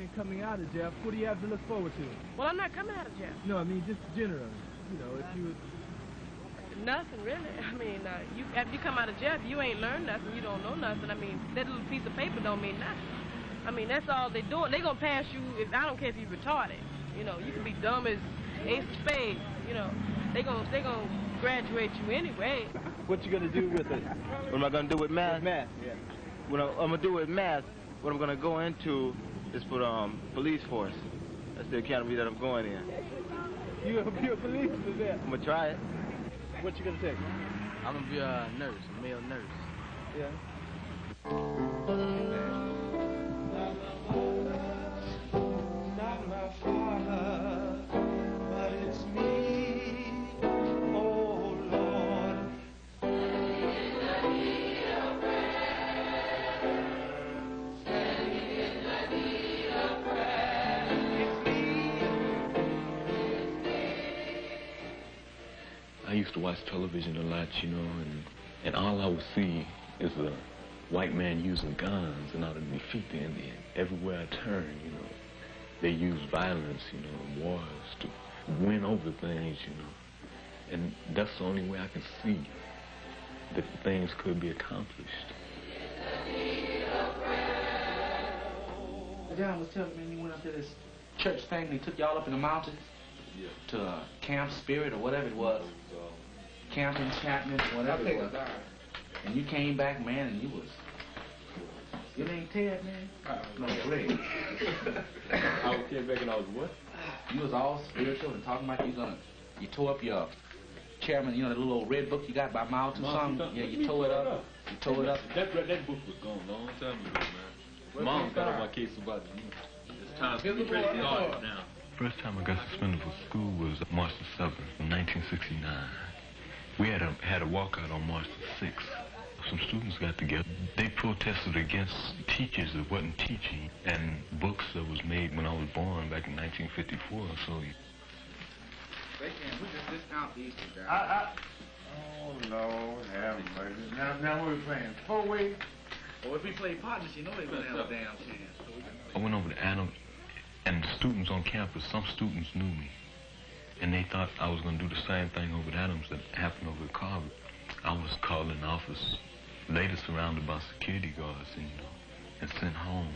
man coming out of jail, what do you have to look forward to? Well, I'm not coming out of jail. No, I mean just generally. You know, if you... Nothing, really. I mean, after you come out of jail, if you ain't learned nothing, you don't know nothing. I mean, that little piece of paper don't mean nothing. I mean, that's all they doing. They gonna pass you, I don't care if you're retarded. You know, you can be dumb as ace of spades, you know. They gonna graduate you anyway. What you gonna do with it? What am I gonna do with math? With math, yeah. What I'm gonna do with math, what I'm gonna go into is for the police force. That's the academy that I'm going in. You gonna be a policeman there? I'm gonna try it. What you gonna take? I'm gonna be a nurse, a male nurse. Yeah. Not my father, but it's me, oh Lord. I used to watch television a lot, you know, and all I would see is a white man using guns in order to defeat the Indian. Everywhere I turn, you know, they use violence, you know, wars to win over things, you know. And that's the only way I can see that things could be accomplished. John was telling me you went up to this church thing, they took y'all up in the mountains to Camp Spirit or whatever it was. Camp Enchantment, whatever it was. And you came back, man, and you was... Your name Ted, man? No, Greg. I came back and I was what? You was all spiritual and talking about you tore up your chairman, you know, the little old red book you got by Mount or something? Yeah, you tore it up. You tore it up. That book was gone a long time ago, man. Mom got on my case about it. It's time to be ready to start now. First time I got suspended from school was March the 7th, 1969. We had a walkout on March the 6th. Some students got together. They protested against teachers that wasn't teaching and books that was made when I was born back in 1954. So. They can't. We just discount these two guys. Oh, Lord, have mercy. Now what are we playing? 4-way? Well, if we play partners, you know they're going to have a damn chance. I went over to Adams, and the students on campus, some students knew me. And they thought I was going to do the same thing over at Adams that happened over at Carver. I was called in the office, later surrounded by security guards, and, you know, and sent home.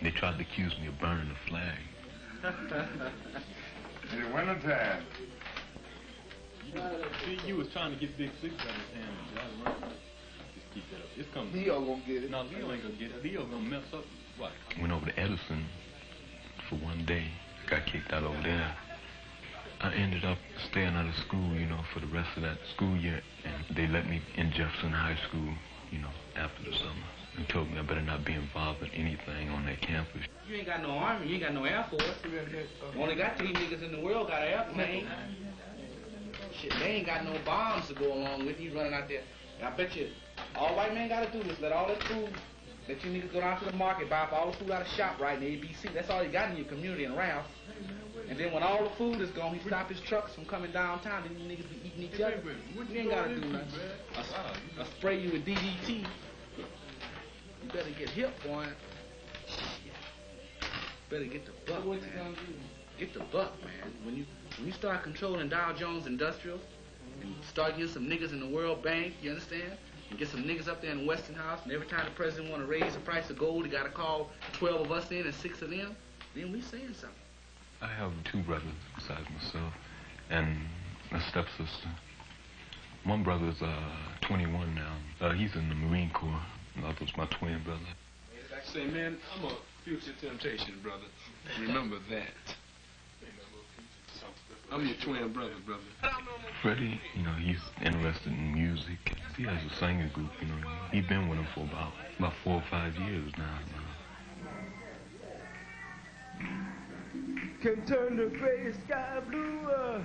They tried to accuse me of burning the flag. In the wintertime. You was trying to get Big Six out of his hand. Just keep that up. It's coming. Leo gonna get it. No, Leo ain't gonna get it. Leo gonna mess up. What? Went over to Edison for one day. Got kicked out over there. I ended up staying out of school, you know, for the rest of that school year. And they let me in Jefferson High School, you know, after the summer. And told me I better not be involved in anything on that campus. You ain't got no army, you ain't got no Air Force. Only got 3 niggas in the world got an airplane. Shit, they ain't got no bombs to go along with you running out there. And I bet you all white men gotta do is let all that food, let you niggas go down to the market, buy up all the food out of shop right in the ABC. That's all you got in your community and around. And then when all the food is gone, he stop his trucks from coming downtown, then you niggas be eating each other. You ain't gotta do nothing. I spray you with DDT. You better get hip, boy. Better get the buck, man. Get the buck, man. When you start controlling Dow Jones Industrial and start getting some niggas in the World Bank, you understand? And get some niggas up there in Westinghouse, and every time the president want to raise the price of gold, he got to call 12 of us in and 6 of them, then we saying something. I have 2 brothers besides myself and a stepsister. One brother's 21 now. He's in the Marine Corps. The other's my twin brother. Say, man, I'm a future temptation, brother. Remember that. I'm your twin brother. Freddie, you know, he's interested in music. He has a singing group, you know. He's been with him for about 4 or 5 years now. Can turn the gray sky blue. I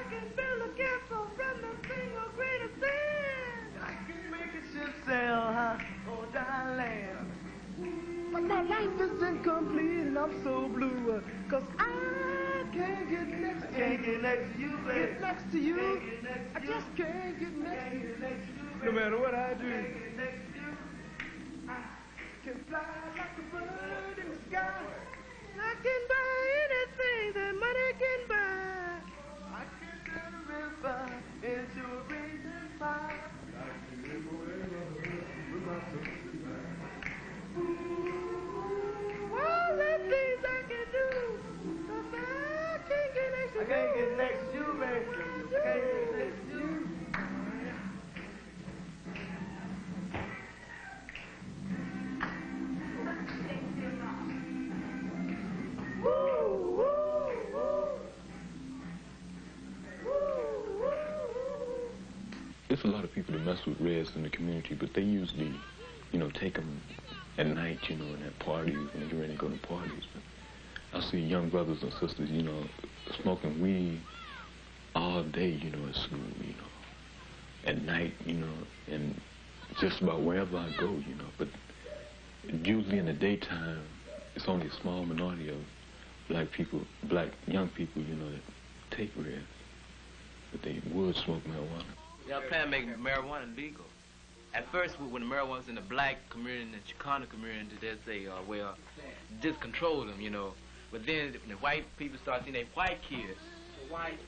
can build a castle from the single greatest thing. I can make a ship sail high on dry land. But my life is incomplete and I'm so blue. Cause I can't get next to you. Get next to you. I just can't get next to you. No matter what I do. It's a lot of people that mess with reds in the community, but they usually, you know, take them at night, you know, and at parties when they get ready to go to parties. But I see young brothers and sisters, you know, smoking weed all day, you know, at school, you know, at night, you know, and just about wherever I go, you know. But usually in the daytime, it's only a small minority of black young people, you know, that take reds, but they would smoke marijuana. Y'all plan to make marijuana legal. At first, when the marijuana was in the black community and the Chicano community, they'd say, well, just control them, you know. But then when the white people start seeing their white kids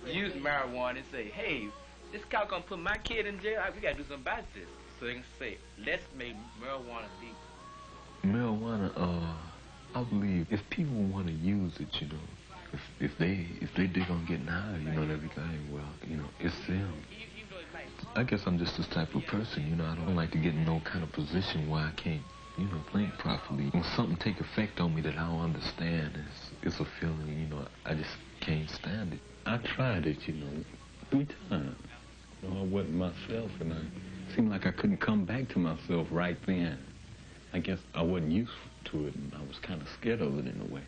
use marijuana and say, hey, this cow gonna put my kid in jail, we gotta do something about this. So they can say, let's make marijuana legal. Marijuana, I believe if people want to use it, you know, if they dig on getting high, you know, and everything, well, you know, it's them. I guess I'm just this type of person, you know. I don't like to get in no kind of position where I can't, you know, think properly. When something take effect on me that I don't understand, it's a feeling, you know, I just can't stand it. I tried it, you know, 3 times. You know, I wasn't myself, and it seemed like I couldn't come back to myself right then. I guess I wasn't used to it, and I was kind of scared of it in a way.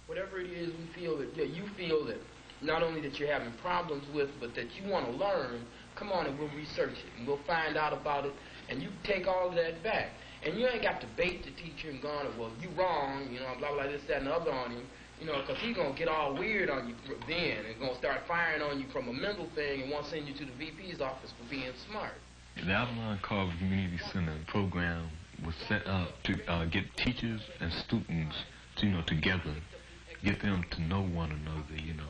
Whatever it is we feel that, yeah, you feel that not only that you're having problems with, but that you want to learn, come on and we'll research it, and we'll find out about it, and you take all of that back. And you ain't got to bait the teacher and going, well, you wrong, you know, blah, blah, this, that, and the other on him, you know, because he's going to get all weird on you then and going to start firing on you from a mental thing and want to send you to the VP's office for being smart. The Avalon Carver Community Center program was set up to get teachers and students, to, you know, together, get them to know one another, you know.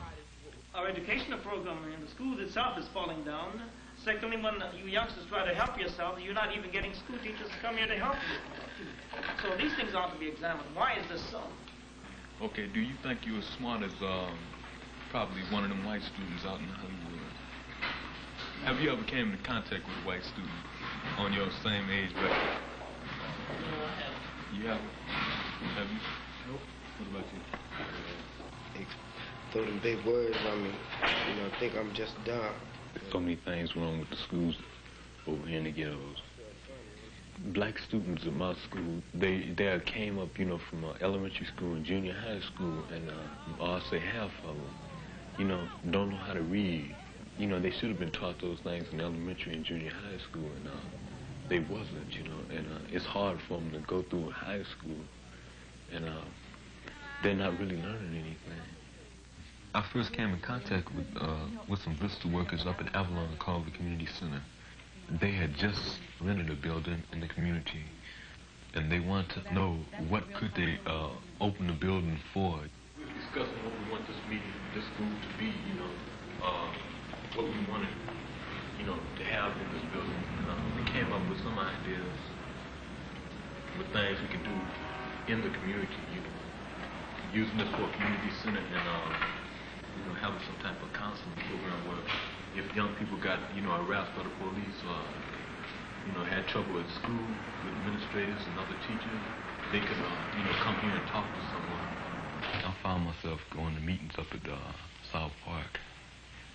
Our educational program in the schools itself is falling down. Secondly, when you youngsters try to help yourself, you're not even getting school teachers to come here to help you. So these things ought to be examined. Why is this so? Okay, do you think you're as smart as probably one of them white students out in Hollywood? Have you ever came into contact with a white student on your same age bracket? No, I haven't. You haven't? Have you? Nope. What about you? They throw them big words on me. You know, think I'm just dumb. There's so many things wrong with the schools over here in the ghettos. Black students at my school, they came up, you know, from elementary school and junior high school, and I'll say half of them, you know, don't know how to read. You know, they should have been taught those things in elementary and junior high school, and they wasn't, you know, and it's hard for them to go through high school, and they're not really learning anything. I first came in contact with some visitor workers up at Avalon Carver Community Center. They had just rented a building in the community, and they wanted to know what could they open the building for. We were discussing what we want this school to be, you know, what we wanted, you know, to have in this building. We came up with some ideas with things we could do in the community, you know, using this for a community center and you know, having some type of counseling program where if young people got, you know, harassed by the police or, you know, had trouble at school with administrators and other teachers, they could, you know, come here and talk to someone. I found myself going to meetings up at South Park,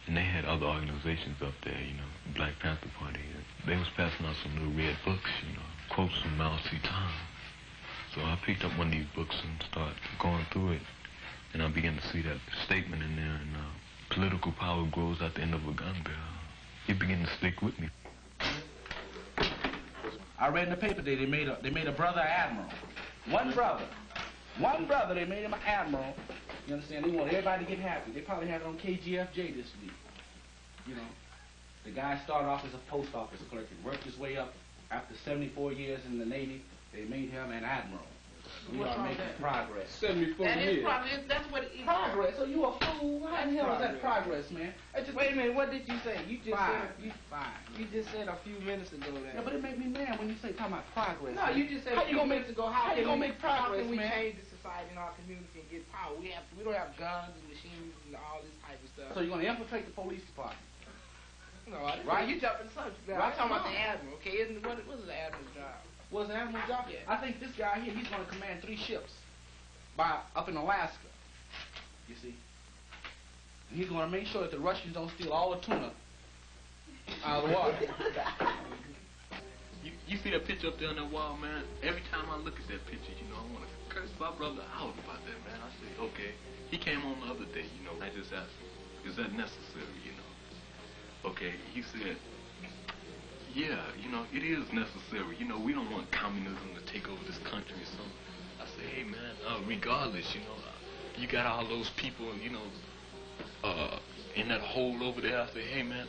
and they had other organizations up there, you know, Black Panther Party. They was passing out some little red books, you know, quotes from Mao Zedong. So I picked up one of these books and started going through it. And I began to see that statement in there, and political power grows at the end of a gun barrel. It began to stick with me. I read in the paper today they made a brother admiral. One brother, they made him an admiral. You understand? They want everybody to get happy. They probably had it on KGFJ this week. You know, the guy started off as a post office clerk and worked his way up. After 74 years in the Navy, they made him an admiral. We are making progress. 74 years. That's what it is. Progress? So you a fool? How the hell is that progress, man? Wait a minute, what did you say? You just Fine. said you just said a few minutes ago that. Yeah, but it made me mad when you say talking about progress. No, man. you just said how you gonna make how you gonna make how progress, can we man? change the society in our community and get power? We don't have guns and machines and all this type of stuff. So you're gonna infiltrate the police department? No, right? You jumping subject. I'm talking about the admiral. Okay, what is the admiral's job? What's the admiral's job? Yeah. I think this guy here, he's gonna command 3 ships up in Alaska. You see? And he's gonna make sure that the Russians don't steal all the tuna Out of the water. You see that picture up there on that wall, man? Every time I look at that picture, you know, I want to curse my brother out about that, man. I say, okay, he came on the other day, you know. I just asked him, is that necessary, you know? Okay, he said, yeah, you know, it is necessary. You know, we don't want communism to take over this country or something. I say, hey, man, regardless, you know, you got all those people, you know, in that hole over there. I say, hey, man,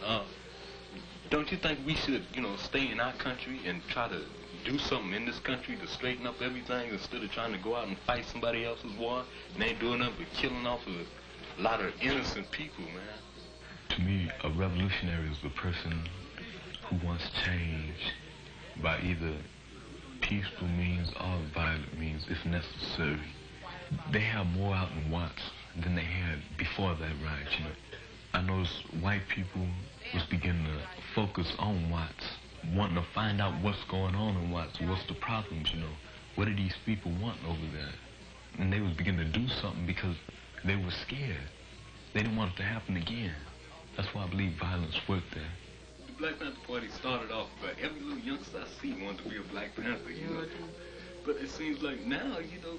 don't you think we should, you know, stay in our country and try to do something in this country to straighten up everything instead of trying to go out and fight somebody else's war? And they ain't doing nothing but killing off a lot of innocent people, man. To me, a revolutionary is the person who wants change by either peaceful means or violent means, if necessary. They have more out in Watts than they had before that riot, you know. I noticed white people was beginning to focus on Watts, wanting to find out what's going on in Watts, what's the problems, you know. What do these people want over there? And they was beginning to do something because they were scared. They didn't want it to happen again. That's why I believe violence worked there. The Black Panther Party started off, but every little youngster I see wanted to be a Black Panther, you know. But it seems like now, you know,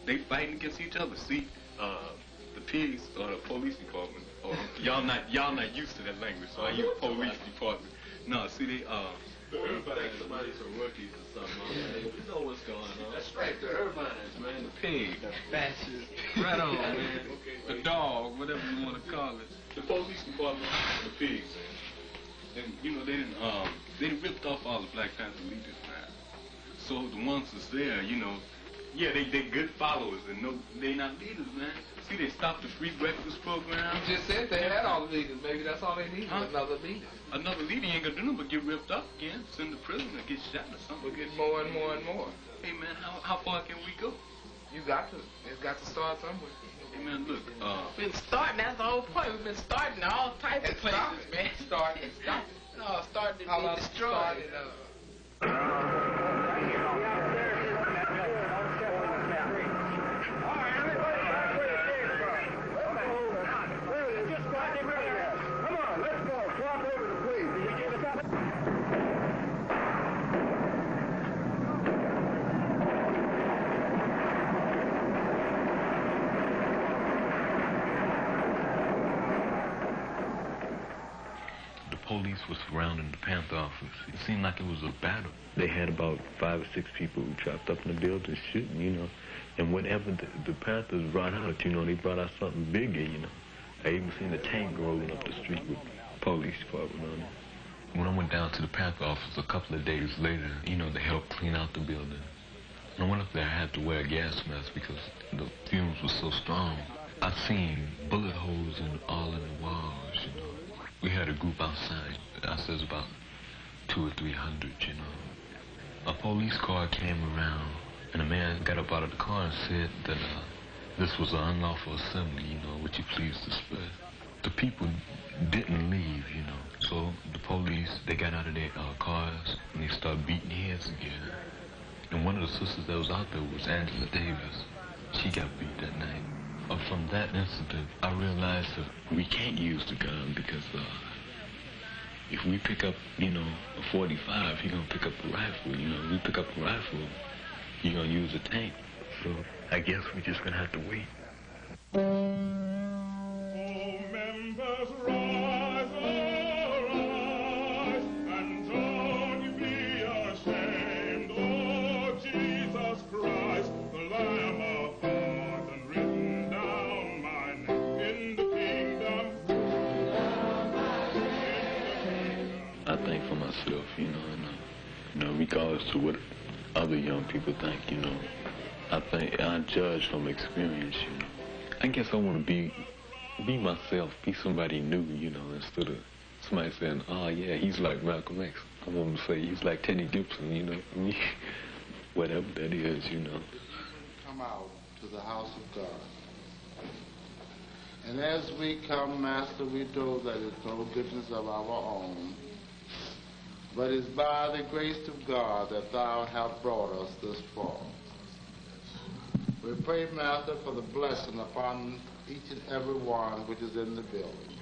they fighting against each other. See, the pigs or the police department, or y'all not used to that language, so I use police department. No, see, they Everybody, somebody's a rookie or something. You know what's going on. That's right, the Irvines, man. the pig, The fascists. right on, man. The dog, whatever you want to call it. The police department, the pigs. And you know they ripped off all the Black Panther leaders, man. So the ones that's there, you know, yeah, they good followers, and no, they not leaders, man. See, they stopped the free breakfast program. You just said they had all the leaders. Maybe that's all they need, another leader. Another leader ain't gonna do nothing but get ripped up again, send to prison, or get shot or something. We'll get more and more and more. Hey, man, how far can we go? You got to. It's got to start somewhere. Hey, man, look, We've been starting, that's the whole point. We've been starting all types of places, man. Starting. No, starting to How be about destroyed. Police was surrounding the Panther office. It seemed like it was a battle. They had about 5 or 6 people who trapped up in the building shooting, you know. And whenever the Panthers brought out, you know, they brought out something bigger, you know. I even seen a tank rolling up the street with police department on it. When I went down to the Panther office a couple of days later, you know, they helped clean out the building. When I went up there, I had to wear a gas mask because the fumes were so strong. I seen bullet holes all in the walls, you know. We had a group outside. I said about 200 or 300, you know. A police car came around, and a man got up out of the car and said that this was an unlawful assembly, you know, would you please disperse? The people didn't leave, you know. So the police, they got out of their cars, and they started beating heads again. And one of the sisters that was out there was Angela Davis. She got beat that night. From that incident, I realized that we can't use the gun because if we pick up, you know, a 45, you're going to pick up a rifle. You know, if we pick up a rifle, you're going to use a tank. So I guess we're just going to have to wait. Oh, members, rise, arise, and don't be ashamed. Oh, Jesus Christ, the Lamb of God, and risen down my name in the kingdom. I think for myself, you know, and regardless to what other young people think, you know, I think I judge from experience, you know. I guess I want to be myself, be somebody new, you know, instead of somebody saying, oh, yeah, he's like Malcolm X. I want to say he's like Teddy Gibson, you know, whatever that is, you know. Come out to the house of God. And as we come, Master, we know that it's no goodness of our own, but it's by the grace of God that thou hast brought us this far. We pray, Master, for the blessing upon each and every one which is in the building.